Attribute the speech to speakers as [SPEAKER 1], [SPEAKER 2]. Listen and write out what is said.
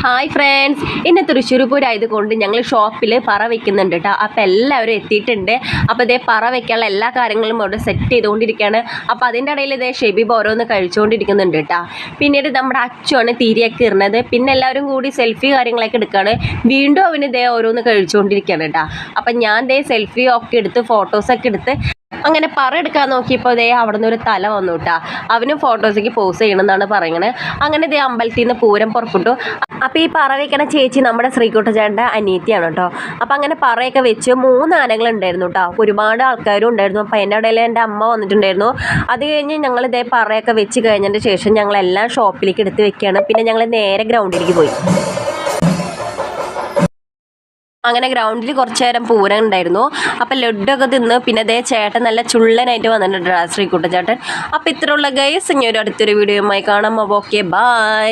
[SPEAKER 1] Hi friends, ഇന്ന് തൃശ്ശൂർ പൂരം ആയതുകൊണ്ട് ഞങ്ങൾ ഷോപ്പിൽ പറ വയ്ക്കുന്നുണ്ട് കേട്ടോ. അപ്പോൾ എല്ലാവരും എത്തിയിട്ടുണ്ട്. അപ്പോൾ ഇതേ പറ വയ്ക്കാനുള്ള എല്ലാ കാര്യങ്ങളും അവിടെ സെറ്റ് ചെയ്തുകൊണ്ടിരിക്കുകയാണ്. അപ്പോൾ അതിൻ്റെ ഇടയിൽ ഇതേ ഷെബീബ് ഓരോന്ന് കഴിച്ചുകൊണ്ടിരിക്കുന്നുണ്ട് കേട്ടോ. പിന്നീട് നമ്മുടെ അച്ചുവാണ് തീരെയൊക്കെ ഇടുന്നത്. പിന്നെ എല്ലാവരും കൂടി സെൽഫി കാര്യങ്ങളൊക്കെ എടുക്കുകയാണ്. വീണ്ടും അവന് ഇതേ ഓരോന്ന് കഴിച്ചുകൊണ്ടിരിക്കുകയാണ് കേട്ടോ. അപ്പം ഞാൻ ഇതേ സെൽഫി ഒക്കെ എടുത്ത് ഫോട്ടോസൊക്കെ എടുത്ത് അങ്ങനെ പറ എടുക്കാൻ നോക്കിയപ്പോൾ ഇതേ അവിടെ നിന്ന് ഒരു തല വന്നു കേട്ടാ. അവനും ഫോട്ടോസൊക്കെ പോസ്റ്റ് ചെയ്യണമെന്നാണ് പറയുന്നത്. അങ്ങനെ ഇതേ അമ്പലത്തിൽ നിന്ന് പൂരം പുറപ്പെട്ടു. അപ്പോൾ ഈ പറ വയ്ക്കണ ചേച്ചി നമ്മുടെ ശ്രീകുട്ടചേട്ടൻ്റെ അനിയത്തിയാണ് കേട്ടോ. അപ്പോൾ അങ്ങനെ പറയൊക്കെ വെച്ച് 3 ആനകളുണ്ടായിരുന്നു കേട്ടോ. ഒരുപാട് ആൾക്കാരും ഉണ്ടായിരുന്നു. അപ്പോൾ അതിൻ്റെ ഇടയിൽ എൻ്റെ അമ്മ വന്നിട്ടുണ്ടായിരുന്നു. അത് കഴിഞ്ഞ് ഞങ്ങൾ ഇതേ പറയൊക്കെ വെച്ച് കഴിഞ്ഞതിന് ശേഷം ഞങ്ങളെല്ലാം ഷോപ്പിലേക്ക് എടുത്ത് വെക്കുകയാണ്. പിന്നെ ഞങ്ങൾ നേരെ ഗ്രൗണ്ടിലേക്ക് പോയി. അങ്ങനെ ഗ്രൗണ്ടിൽ കുറച്ച് നേരം പൂരം ഉണ്ടായിരുന്നു. അപ്പം ലഡ്ഡൊക്കെ തിന്ന് പിന്നെ അതേ ചേട്ടൻ നല്ല ചുള്ളനായിട്ട് വന്നിട്ടുണ്ട് ശ്രീകുട്ട ചേട്ടൻ. അപ്പോൾ ഇത്രയുള്ള ഗൈസ്, ഇനി ഒരു അടുത്തൊരു വീഡിയോയുമായി കാണാം. അപ്പോൾ ഓക്കെ, ബൈ.